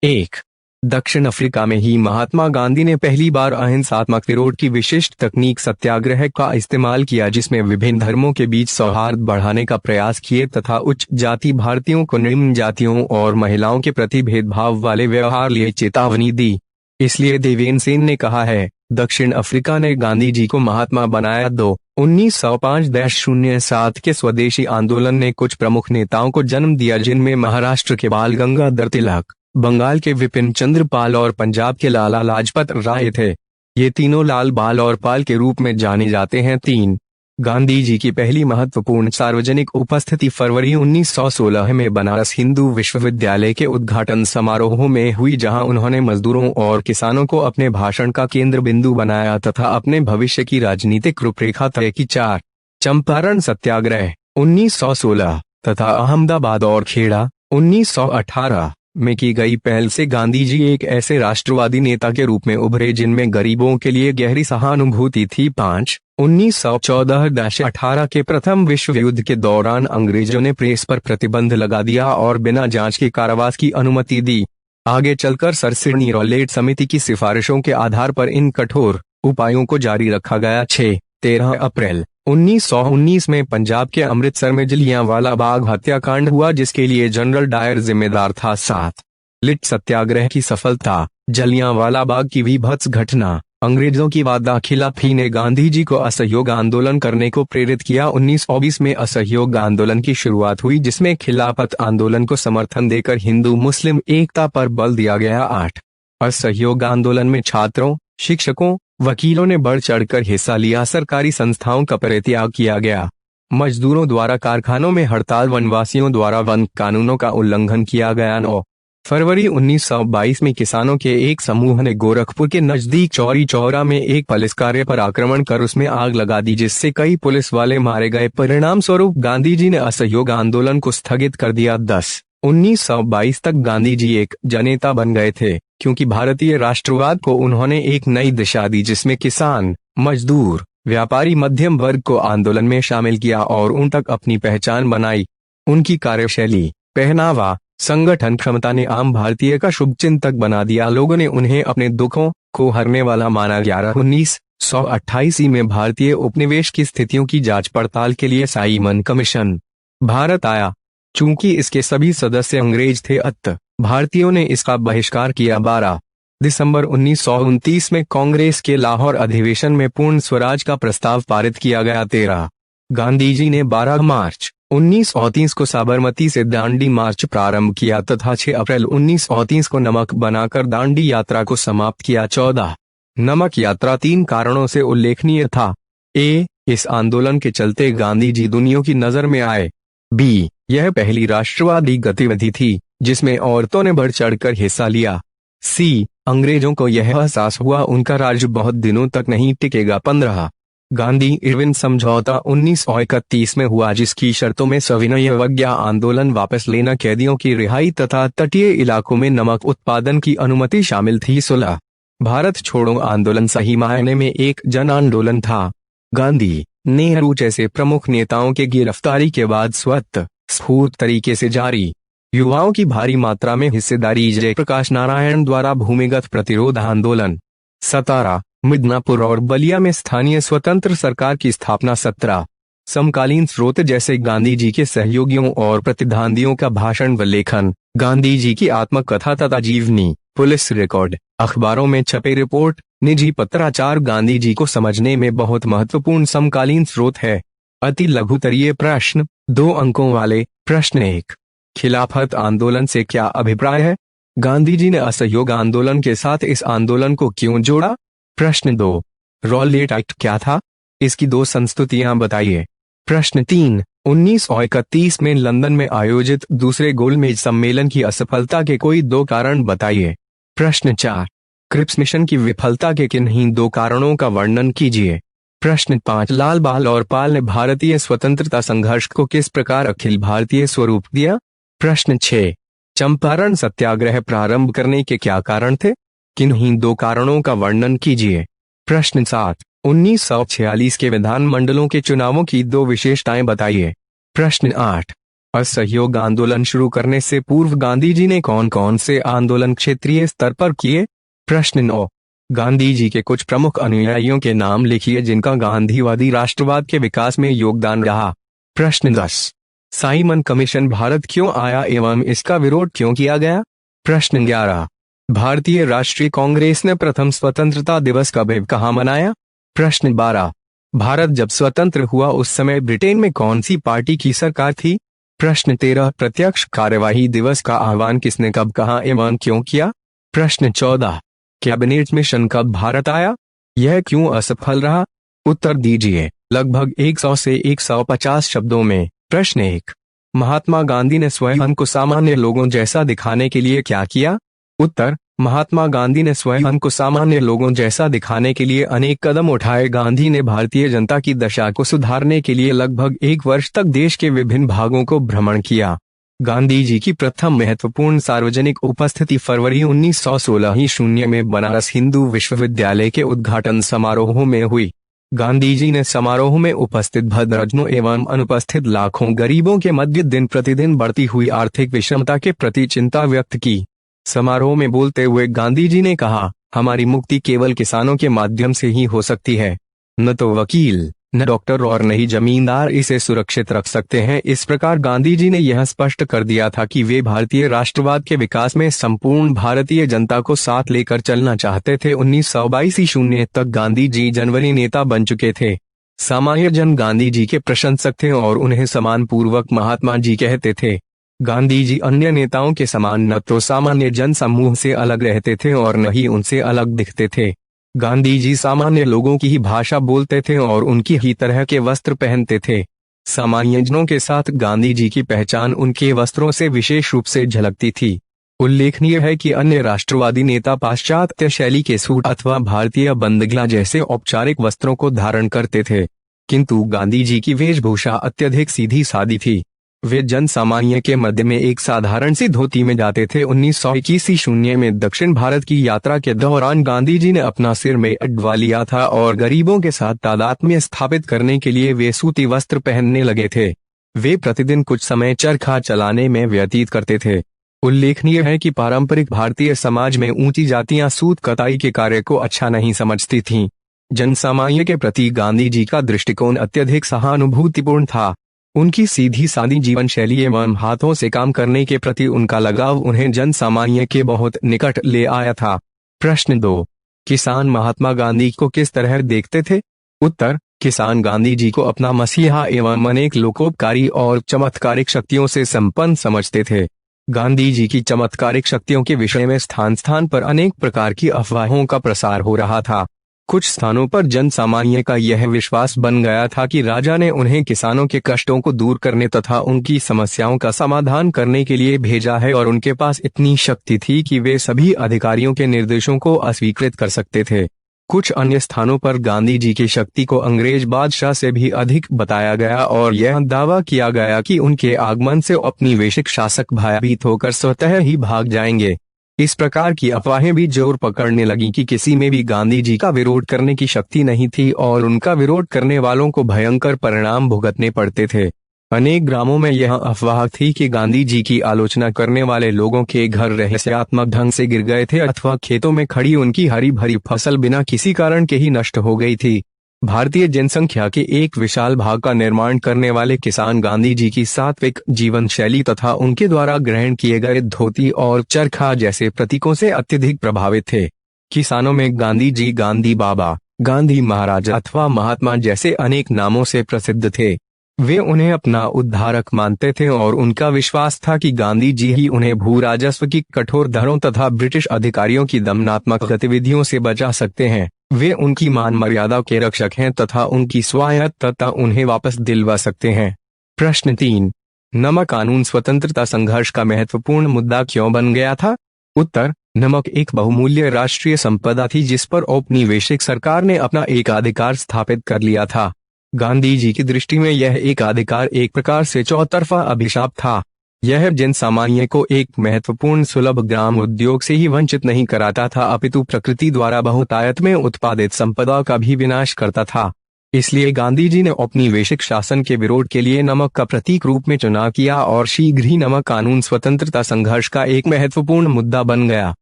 एक। दक्षिण अफ्रीका में ही महात्मा गांधी ने पहली बार अहिंसात्मक विरोध की विशिष्ट तकनीक सत्याग्रह का इस्तेमाल किया, जिसमें विभिन्न धर्मों के बीच सौहार्द बढ़ाने का प्रयास किए तथा उच्च जाति भारतीयों को निम्न जातियों और महिलाओं के प्रति भेदभाव वाले व्यवहार लिए चेतावनी दी। इसलिए देवेंद्र सेन ने कहा है, दक्षिण अफ्रीका ने गांधी जी को महात्मा बनाया। 1905-07 के स्वदेशी आंदोलन ने कुछ प्रमुख नेताओं को जन्म दिया, जिनमें महाराष्ट्र के बाल गंगाधर तिलक, बंगाल के विपिन चंद्र पाल और पंजाब के लाला लाजपत राय थे। ये तीनों लाल बाल और पाल के रूप में जाने जाते हैं। 3। गांधी जी की पहली महत्वपूर्ण सार्वजनिक उपस्थिति फरवरी 1916 में बनारस हिंदू विश्वविद्यालय के उद्घाटन समारोह में हुई, जहां उन्होंने मजदूरों और किसानों को अपने भाषण का केंद्र बिंदु बनाया तथा अपने भविष्य की राजनीतिक रूपरेखा तय की। 4। चंपारण सत्याग्रह 1916 तथा अहमदाबाद और खेड़ा 1918 में की गई पहल से गांधी जी एक ऐसे राष्ट्रवादी नेता के रूप में उभरे जिनमें गरीबों के लिए गहरी सहानुभूति थी। 5। 1914-18 के प्रथम विश्व युद्ध के दौरान अंग्रेजों ने प्रेस पर प्रतिबंध लगा दिया और बिना जांच के कारावास की अनुमति दी। आगे चलकर सर सिडनी रॉलेट समिति की सिफारिशों के आधार पर इन कठोर उपायों को जारी रखा गया। 6। 13 अप्रैल 1919 में पंजाब के अमृतसर में जलियांवाला बाग हत्याकांड हुआ, जिसके लिए जनरल डायर जिम्मेदार था। 7। लिट सत्याग्रह की सफलता। जलियांवाला बाग की विभत्स घटना अंग्रेजों की वादाखिलाफी ने गांधी जी को असहयोग आंदोलन करने को प्रेरित किया। 1920 में असहयोग आंदोलन की शुरुआत हुई, जिसमें खिलाफत आंदोलन को समर्थन देकर हिंदू मुस्लिम एकता पर बल दिया गया। 8। असहयोग आंदोलन में छात्रों, शिक्षकों, वकीलों ने बढ़ चढ़कर हिस्सा लिया। सरकारी संस्थाओं का परित्याग किया गया। मजदूरों द्वारा कारखानों में हड़ताल, वनवासियों द्वारा वन कानूनों का उल्लंघन किया गया। 9 फरवरी 1922 में किसानों के एक समूह ने गोरखपुर के नजदीक चौरी चौरा में एक पुलिस कार्य पर आक्रमण कर उसमें आग लगा दी, जिससे कई पुलिस वाले मारे गए। परिणाम स्वरूप गांधी जी ने असहयोग आंदोलन को स्थगित कर दिया। 10 1922 तक गांधी जी एक जननेता बन गए थे, क्योंकि भारतीय राष्ट्रवाद को उन्होंने एक नई दिशा दी, जिसमें किसान, मजदूर, व्यापारी, मध्यम वर्ग को आंदोलन में शामिल किया और उन तक अपनी पहचान बनाई। उनकी कार्यशैली, पहनावा, संगठन क्षमता ने आम भारतीय का शुभचिंतक बना दिया। लोगों ने उन्हें अपने दुखों को हरने वाला माना। 1928 में भारतीय उपनिवेश की स्थितियों की जांच पड़ताल के लिए साइमन कमीशन भारत आया। चूंकि इसके सभी सदस्य अंग्रेज थे, अतः भारतीयों ने इसका बहिष्कार किया। 12 दिसंबर 1929 में कांग्रेस के लाहौर अधिवेशन में पूर्ण स्वराज का प्रस्ताव पारित किया गया। 13 गांधी जी ने 12 मार्च 1930 को साबरमती से दांडी मार्च प्रारंभ किया तथा 6 अप्रैल 1930 को नमक बनाकर दांडी यात्रा को समाप्त किया। 14 नमक यात्रा 3 कारणों से उल्लेखनीय था। ए, इस आंदोलन के चलते गांधी जी दुनिया की नजर में आए। बी, यह पहली राष्ट्रवादी गतिविधि थी जिसमें औरतों ने बढ़ चढ़कर हिस्सा लिया। सी, अंग्रेजों को यह एहसास हुआ उनका राज्य बहुत दिनों तक नहीं टिकेगा। 15 गांधी इरविन समझौता 1931 में हुआ, जिसकी शर्तों में सविनय अवज्ञा आंदोलन वापस लेना, कैदियों की रिहाई तथा तटीय इलाकों में नमक उत्पादन की अनुमति शामिल थी। 16 भारत छोड़ो आंदोलन सही मायने में एक जन आंदोलन था। गांधी, नेहरू जैसे प्रमुख नेताओं के गिरफ्तारी के बाद स्वतः स्फूर्त तरीके से जारी युवाओं की भारी मात्रा में हिस्सेदारी। जयप्रकाश नारायण द्वारा भूमिगत प्रतिरोध आंदोलन। 17 मिदनापुर और बलिया में स्थानीय स्वतंत्र सरकार की स्थापना। 17 समकालीन स्रोत जैसे गांधी जी के सहयोगियों और प्रतिद्वंदियों का भाषण व लेखन, गांधी जी की आत्मकथा तथा जीवनी, पुलिस रिकॉर्ड, अखबारों में छपे रिपोर्ट, निजी पत्राचार गांधी जी को समझने में बहुत महत्वपूर्ण समकालीन स्रोत है। अति लघुतरीय प्रश्न, 2 अंकों वाले प्रश्न 1 खिलाफत आंदोलन से क्या अभिप्राय है? गांधी जी ने असहयोग आंदोलन के साथ इस आंदोलन को क्यों जोड़ा? प्रश्न 2 रॉलेट एक्ट क्या था? इसकी 2 संस्तुतियां बताइए। प्रश्न 3 1931 में लंदन में आयोजित दूसरे गोलमेज सम्मेलन की असफलता के कोई 2 कारण बताइए। प्रश्न 4 क्रिप्स मिशन की विफलता के किन्हीं 2 कारणों का वर्णन कीजिए। प्रश्न 5 लाल बाल और पाल ने भारतीय स्वतंत्रता संघर्ष को किस प्रकार अखिल भारतीय स्वरूप दिया? प्रश्न 6 चंपारण सत्याग्रह प्रारंभ करने के क्या कारण थे? किन्हीं 2 कारणों का वर्णन कीजिए। प्रश्न 7 1946 के विधानमंडलों के चुनावों की 2 विशेषताएं बताइए। प्रश्न 8 असहयोग आंदोलन शुरू करने से पूर्व गांधी जी ने कौन कौन से आंदोलन क्षेत्रीय स्तर पर किए? प्रश्न 9। गांधी जी के कुछ प्रमुख अनुयायियों के नाम लिखिए जिनका गांधीवादी राष्ट्रवाद के विकास में योगदान रहा। प्रश्न 10। साइमन कमीशन भारत क्यों आया एवं इसका विरोध क्यों किया गया? प्रश्न 11। भारतीय राष्ट्रीय कांग्रेस ने प्रथम स्वतंत्रता दिवस कब कहाँ मनाया? प्रश्न 12। भारत जब स्वतंत्र हुआ उस समय ब्रिटेन में कौन सी पार्टी की सरकार थी? प्रश्न 13। प्रत्यक्ष कार्यवाही दिवस का आह्वान किसने कब कहाँ एवं क्यों किया? प्रश्न 14। कैबिनेट मिशन कब भारत आया? यह क्यों असफल रहा? उत्तर दीजिए लगभग 100 से 150 शब्दों में। प्रश्न 1। महात्मा गांधी ने स्वयं को सामान्य लोगों जैसा दिखाने के लिए क्या किया? उत्तर। महात्मा गांधी ने स्वयं को सामान्य लोगों जैसा दिखाने के लिए अनेक कदम उठाए। गांधी ने भारतीय जनता की दशा को सुधारने के लिए लगभग 1 वर्ष तक देश के विभिन्न भागों को भ्रमण किया। गांधी जी की प्रथम महत्वपूर्ण सार्वजनिक उपस्थिति फरवरी 1916 में बनारस हिंदू विश्वविद्यालय के उद्घाटन समारोह में हुई। गांधी जी ने समारोह में उपस्थित भद्रजनों एवं अनुपस्थित लाखों गरीबों के मध्य दिन प्रतिदिन बढ़ती हुई आर्थिक विषमता के प्रति चिंता व्यक्त की। समारोह में बोलते हुए गांधी जी ने कहा, हमारी मुक्ति केवल किसानों के माध्यम से ही हो सकती है। न तो वकील, न डॉक्टर और न ही जमींदार इसे सुरक्षित रख सकते हैं। इस प्रकार गांधी जी ने यह स्पष्ट कर दिया था कि वे भारतीय राष्ट्रवाद के विकास में संपूर्ण भारतीय जनता को साथ लेकर चलना चाहते थे। 1922 तक गांधी जी जनवरी नेता बन चुके थे। सामान्य जन गांधी जी के प्रशंसक थे और उन्हें सम्मान पूर्वक महात्मा जी कहते थे। गांधी जी अन्य नेताओं के समान न तो सामान्य जन समूह से अलग रहते थे और न ही उनसे अलग दिखते थे। गांधी जी सामान्य लोगों की ही भाषा बोलते थे और उनकी ही तरह के वस्त्र पहनते थे। सामान्य जनों के साथ गांधी जी की पहचान उनके वस्त्रों से विशेष रूप से झलकती थी। उल्लेखनीय है कि अन्य राष्ट्रवादी नेता पाश्चात्य शैली के सूट अथवा भारतीय बंदगला जैसे औपचारिक वस्त्रों को धारण करते थे, किंतु गांधी जी की वेशभूषा अत्यधिक सीधी सादी थी। वे जन सामान्य के मध्य में एक साधारण सी धोती में जाते थे। 1921 में दक्षिण भारत की यात्रा के दौरान गांधी जी ने अपना सिर में अडवा लिया था और गरीबों के साथ तादात्म्य स्थापित करने के लिए वे सूती वस्त्र पहनने लगे थे। वे प्रतिदिन कुछ समय चरखा चलाने में व्यतीत करते थे। उल्लेखनीय है कि पारंपरिक भारतीय समाज में ऊंची जातियां सूत कताई के कार्य को अच्छा नहीं समझती थीं। जन सामान्य के प्रति गांधी जी का दृष्टिकोण अत्यधिक सहानुभूतिपूर्ण था। उनकी सीधी सादी जीवन शैली एवं हाथों से काम करने के प्रति उनका लगाव उन्हें जन सामान्य के बहुत निकट ले आया था। प्रश्न 2। किसान महात्मा गांधी को किस तरह देखते थे? उत्तर। किसान गांधी जी को अपना मसीहा एवं अनेक लोकोपकारी और चमत्कारिक शक्तियों से संपन्न समझते थे। गांधी जी की चमत्कारिक शक्तियों के विषय में स्थान स्थान पर अनेक प्रकार की अफवाहों का प्रसार हो रहा था। कुछ स्थानों पर जन सामान्य का यह विश्वास बन गया था कि राजा ने उन्हें किसानों के कष्टों को दूर करने तथा उनकी समस्याओं का समाधान करने के लिए भेजा है और उनके पास इतनी शक्ति थी कि वे सभी अधिकारियों के निर्देशों को अस्वीकृत कर सकते थे। कुछ अन्य स्थानों पर गांधी जी की शक्ति को अंग्रेज बादशाह से भी अधिक बताया गया और यह दावा किया गया कि उनके आगमन से अपनी वैश्विक शासक भयभीत होकर स्वतः ही भाग जाएंगे। इस प्रकार की अफवाहें भी जोर पकड़ने लगी कि किसी में भी गांधी जी का विरोध करने की शक्ति नहीं थी और उनका विरोध करने वालों को भयंकर परिणाम भुगतने पड़ते थे। अनेक ग्रामों में यह अफवाह थी कि गांधी जी की आलोचना करने वाले लोगों के घर रहस्यात्मक ढंग से गिर गए थे अथवा खेतों में खड़ी उनकी हरी भरी फसल बिना किसी कारण के ही नष्ट हो गई थी। भारतीय जनसंख्या के एक विशाल भाग का निर्माण करने वाले किसान गांधी जी की सात्विक जीवन शैली तथा उनके द्वारा ग्रहण किए गए धोती और चरखा जैसे प्रतीकों से अत्यधिक प्रभावित थे। किसानों में गांधी जी गांधी बाबा, गांधी महाराज अथवा महात्मा जैसे अनेक नामों से प्रसिद्ध थे। वे उन्हें अपना उद्धारक मानते थे और उनका विश्वास था कि गांधी जी ही उन्हें भू राजस्व की कठोर दरों तथा ब्रिटिश अधिकारियों की दमनात्मक गतिविधियों से बचा सकते हैं। वे उनकी मान मर्यादा के रक्षक हैं तथा उनकी स्वायत्तता उन्हें वापस दिलवा सकते हैं। प्रश्न 3। नमक कानून स्वतंत्रता संघर्ष का महत्वपूर्ण मुद्दा क्यों बन गया था? उत्तर। नमक एक बहुमूल्य राष्ट्रीय संपदा थी जिस पर औपनिवेशिक सरकार ने अपना एकाधिकार स्थापित कर लिया था। गांधी जी की दृष्टि में यह एकाधिकार एक प्रकार से चौतरफा अभिशाप था। यह जन सामान्य को एक महत्वपूर्ण सुलभ ग्राम उद्योग से ही वंचित नहीं कराता था अपितु प्रकृति द्वारा बहुतायत में उत्पादित संपदा का भी विनाश करता था। इसलिए गांधी जी ने औपनिवेशिक शासन के विरोध के लिए नमक का प्रतीक रूप में चुनाव किया और शीघ्र ही नमक कानून स्वतंत्रता संघर्ष का एक महत्वपूर्ण मुद्दा बन गया।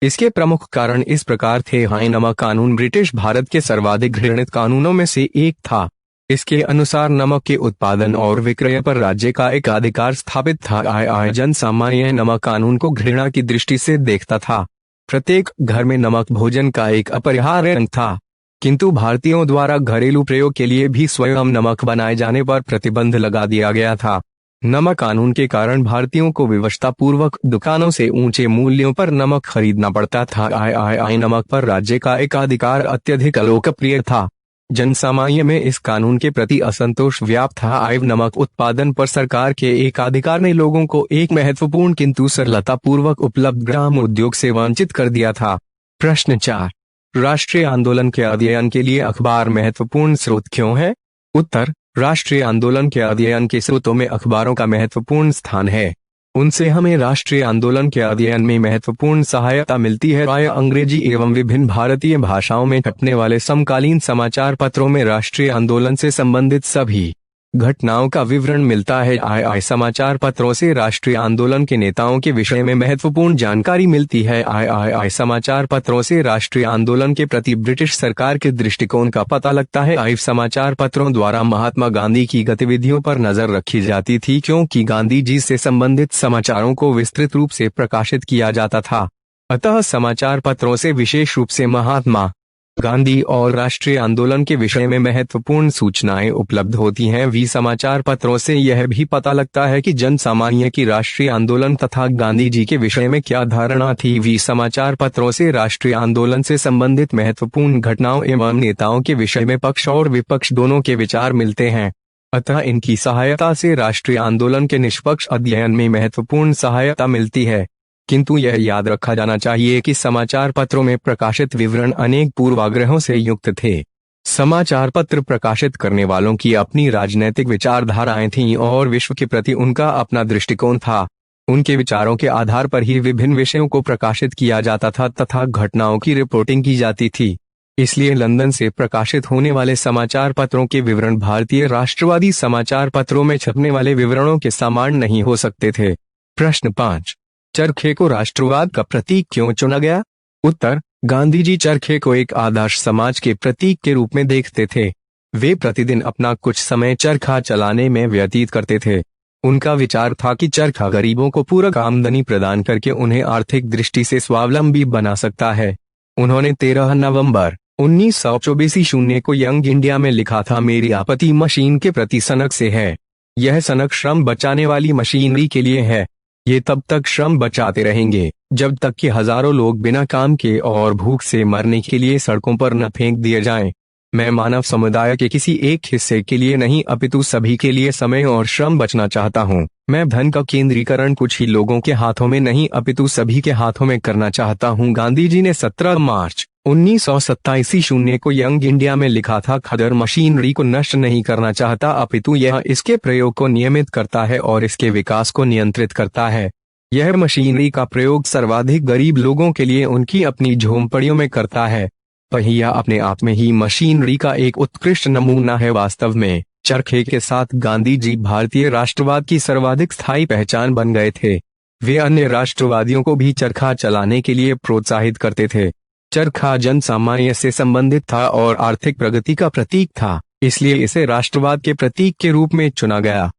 इसके प्रमुख कारण इस प्रकार थे। हाय नमक कानून ब्रिटिश भारत के सर्वाधिक घृणित कानूनों में से एक था। इसके अनुसार नमक के उत्पादन और विक्रय पर राज्य का एक अधिकार स्थापित था। आय जन सामान्य नमक कानून को घृणा की दृष्टि से देखता था। प्रत्येक घर में नमक भोजन का एक अपरिहार्य अंग था, किंतु भारतीयों द्वारा घरेलू प्रयोग के लिए भी स्वयं नमक बनाए जाने पर प्रतिबंध लगा दिया गया था। नमक कानून के कारण भारतीयों को विवशता पूर्वक दुकानों से ऊंचे मूल्यों पर नमक खरीदना पड़ता था। आय नमक पर राज्य का एकाधिकार अत्यधिक अलोकप्रिय था। जनसामान्य में इस कानून के प्रति असंतोष व्याप्त था। आय नमक उत्पादन पर सरकार के एकाधिकार ने लोगों को एक महत्वपूर्ण किंतु सरलता पूर्वक उपलब्ध ग्राम उद्योग से वंचित कर दिया था। प्रश्न 4, राष्ट्रीय आंदोलन के अध्ययन के लिए अखबार महत्वपूर्ण स्रोत क्यों है? उत्तर, राष्ट्रीय आंदोलन के अध्ययन के स्रोतों में अखबारों का महत्वपूर्ण स्थान है। उनसे हमें राष्ट्रीय आंदोलन के अध्ययन में महत्वपूर्ण सहायता मिलती है। अंग्रेजी एवं विभिन्न भारतीय भाषाओं में छपने वाले समकालीन समाचार पत्रों में राष्ट्रीय आंदोलन से संबंधित सभी घटनाओं का विवरण मिलता है। समाचार पत्रों से राष्ट्रीय आंदोलन के नेताओं के विषय में महत्वपूर्ण जानकारी मिलती है। समाचार पत्रों से राष्ट्रीय आंदोलन के प्रति ब्रिटिश सरकार के दृष्टिकोण का पता लगता है। समाचार पत्रों द्वारा महात्मा गांधी की गतिविधियों पर नजर रखी जाती थी, क्योंकि गांधी जी से संबंधित समाचारों को विस्तृत रूप से प्रकाशित किया जाता था। अतः समाचार पत्रों से विशेष रूप से महात्मा गांधी और राष्ट्रीय आंदोलन के विषय में महत्वपूर्ण सूचनाएं उपलब्ध होती हैं। समाचार पत्रों से यह भी पता लगता है कि जन सामान्य की राष्ट्रीय आंदोलन तथा गांधी जी के विषय में क्या धारणा थी। समाचार पत्रों से राष्ट्रीय आंदोलन से संबंधित महत्वपूर्ण घटनाओं एवं नेताओं के विषय में पक्ष और विपक्ष दोनों के विचार मिलते हैं। अतः इनकी सहायता से राष्ट्रीय आंदोलन के निष्पक्ष अध्ययन में महत्वपूर्ण सहायता मिलती है। किंतु यह याद रखा जाना चाहिए कि समाचार पत्रों में प्रकाशित विवरण अनेक पूर्वाग्रहों से युक्त थे। समाचार पत्र प्रकाशित करने वालों की अपनी राजनैतिक विचारधाराएं थीं और विश्व के प्रति उनका अपना दृष्टिकोण था। उनके विचारों के आधार पर ही विभिन्न विषयों को प्रकाशित किया जाता था तथा घटनाओं की रिपोर्टिंग की जाती थी। इसलिए लंदन से प्रकाशित होने वाले समाचार पत्रों के विवरण भारतीय राष्ट्रवादी समाचार पत्रों में छपने वाले विवरणों के समान नहीं हो सकते थे। प्रश्न 5, चरखे को राष्ट्रवाद का प्रतीक क्यों चुना गया? उत्तर, गांधी जी चरखे को एक आदर्श समाज के प्रतीक के रूप में देखते थे। वे प्रतिदिन अपना कुछ समय चरखा चलाने में व्यतीत करते थे। उनका विचार था कि चरखा गरीबों को पूरक आमदनी प्रदान करके उन्हें आर्थिक दृष्टि से स्वावलंबी बना सकता है। उन्होंने 13 नवंबर 1924 को यंग इंडिया में लिखा था, मेरी आपत्ति मशीन के प्रति सनक से है। यह सनक श्रम बचाने वाली मशीनरी के लिए है। ये तब तक श्रम बचाते रहेंगे जब तक कि हजारों लोग बिना काम के और भूख से मरने के लिए सड़कों पर न फेंक दिए जाएं। मैं मानव समुदाय के किसी एक हिस्से के लिए नहीं अपितु सभी के लिए समय और श्रम बचना चाहता हूँ। मैं धन का केंद्रीकरण कुछ ही लोगों के हाथों में नहीं अपितु सभी के हाथों में करना चाहता हूँ। गांधी जी ने 17 मार्च 1927 को यंग इंडिया में लिखा था, खदर मशीनरी को नष्ट नहीं करना चाहता अपितु यह इसके प्रयोग को नियमित करता है और इसके विकास को नियंत्रित करता है। यह मशीनरी का प्रयोग सर्वाधिक गरीब लोगों के लिए उनकी अपनी झोंपड़ियों में करता है। पहिया अपने आप में ही मशीनरी का एक उत्कृष्ट नमूना है। वास्तव में चरखे के साथ गांधी जी भारतीय राष्ट्रवाद की सर्वाधिक स्थायी पहचान बन गए थे। वे अन्य राष्ट्रवादियों को भी चरखा चलाने के लिए प्रोत्साहित करते थे। चरखा जन सामान्य से संबंधित था और आर्थिक प्रगति का प्रतीक था, इसलिए इसे राष्ट्रवाद के प्रतीक के रूप में चुना गया।